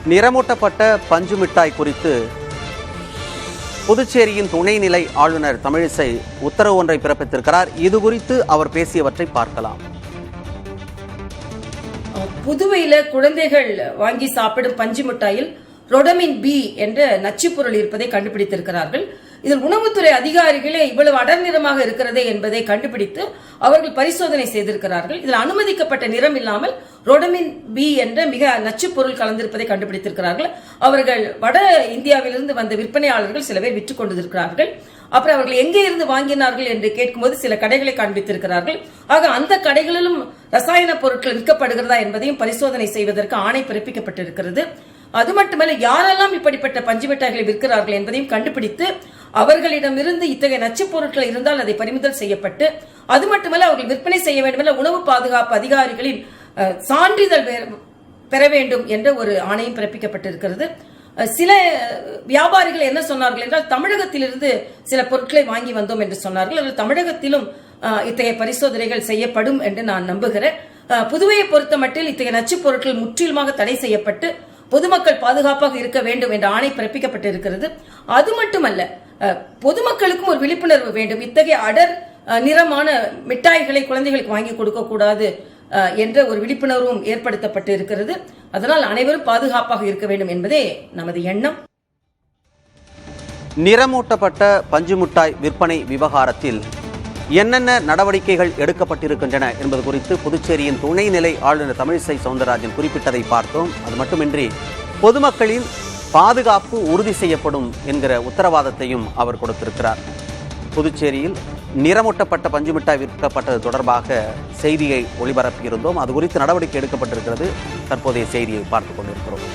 நிறமூட்டப்பட்ட பஞ்சு மிட்டாய் குறித்து புதுச்சேரியின் துணைநிலை ஆளுநர் தமிழிசை உத்தரவு ஒன்றை பிறப்பித்திருக்கிறார். இது குறித்து அவர் பேசியவற்றை பார்க்கலாம். புதுவையில குழந்தைகள் வாங்கி சாப்பிடும் பஞ்சு மிட்டாயில் ரொடமின் பி என்ற நச்சுப்பொருள் இருப்பதை கண்டுபிடித்திருக்கிறார்கள். இதில் உணவுத்துறை அதிகாரிகளே இவ்வளவு அடர் நிறமாக இருக்கிறதே என்பதை கண்டுபிடித்து அவர்கள் பரிசோதனை செய்திருக்கிறார்கள். இதில் அனுமதிக்கப்பட்ட நிறம் இல்லாமல் ரொடமின் பி என்ற மிக நச்சுப்பொருள் கலந்திருப்பதை கண்டுபிடித்திருக்கிறார்கள். அவர்கள் வட இந்தியாவிலிருந்து வந்த விற்பனையாளர்கள் சில பேர் விற்றுக் கொண்டிருக்கிறார்கள். அப்புறம் அவர்கள் எங்கே இருந்து வாங்கினார்கள் என்று கேட்கும்போது சில கடைகளை காண்பித்திருக்கிறார்கள். ஆக அந்த கடைகளிலும் ரசாயன பொருட்கள் விற்கப்படுகிறதா என்பதையும் பரிசோதனை செய்வதற்கு ஆணை பிறப்பிக்கப்பட்டிருக்கிறது. அது மட்டுமல்ல, யாரெல்லாம் இப்படிப்பட்ட பஞ்சு மிட்டாய்களை விற்கிறார்கள் என்பதையும் கண்டுபிடித்து அவர்களிடமிருந்து இத்தகைய நச்சுப் பொருட்கள் இருந்தால் அதை பறிமுதல் செய்யப்பட்டு, அது மட்டுமல்ல அவர்கள் விற்பனை செய்ய வேண்டுமென்ற உணவு பாதுகாப்பு அதிகாரிகளின் சான்றிதழ் பெற வேண்டும் என்ற ஒரு ஆணையம் பிறப்பிக்கப்பட்டிருக்கிறது. சில வியாபாரிகள் என்ன சொன்னார்கள் என்றால், தமிழகத்திலிருந்து சில பொருட்களை வாங்கி வந்தோம் என்று சொன்னார்கள். அதில் தமிழகத்திலும் இத்தகைய பரிசோதனைகள் செய்யப்படும் என்று நான் நம்புகிறேன். புதுவையை பொறுத்த மட்டில் இத்தகைய நச்சுப் பொருட்கள் முற்றிலுமாக தடை செய்யப்பட்டு பொதுமக்கள் பாதுகாப்பாக இருக்க வேண்டும் என்ற ஆணை பிறப்பிக்கப்பட்டிருக்கிறது. அது மட்டுமல்ல, பொதுமக்களுக்கும் ஒரு விழிப்புணர்வு வேண்டும். இத்தகைய அடர் நிறமான மிட்டாய்களை குழந்தைகளுக்கு வாங்கி கொடுக்க கூடாது என்ற ஒரு விழிப்புணர்வும் ஏற்படுத்தப்பட்டு இருக்கிறது. அதனால் அனைவரும் பாதுகாப்பாக இருக்க வேண்டும் என்பதே நமது எண்ணம். நிறமூட்டப்பட்ட பஞ்சு மிட்டாய் விற்பனை விவகாரத்தில் என்னென்ன நடவடிக்கைகள் எடுக்கப்பட்டிருக்கின்றன என்பது குறித்து புதுச்சேரியின் துணைநிலை ஆளுநர் தமிழிசை சவுந்தரராஜன் குறிப்பிட்டதை பார்த்தோம். அது மட்டுமின்றி பொதுமக்களின் பாதுகாப்பு உறுதி செய்யப்படும் என்கிற உத்தரவாதத்தையும் அவர் கொடுத்திருக்கிறார். புதுச்சேரியில் நிறமூட்டப்பட்ட பஞ்சு மிட்டாய் விற்கப்பட்டது தொடர்பாக செய்தியை ஒளிபரப்பியிருந்தோம். அது குறித்து நடவடிக்கை எடுக்கப்பட்டிருக்கிறது. தற்போதைய செய்தியை பார்த்துக் கொண்டிருக்கிறோம்.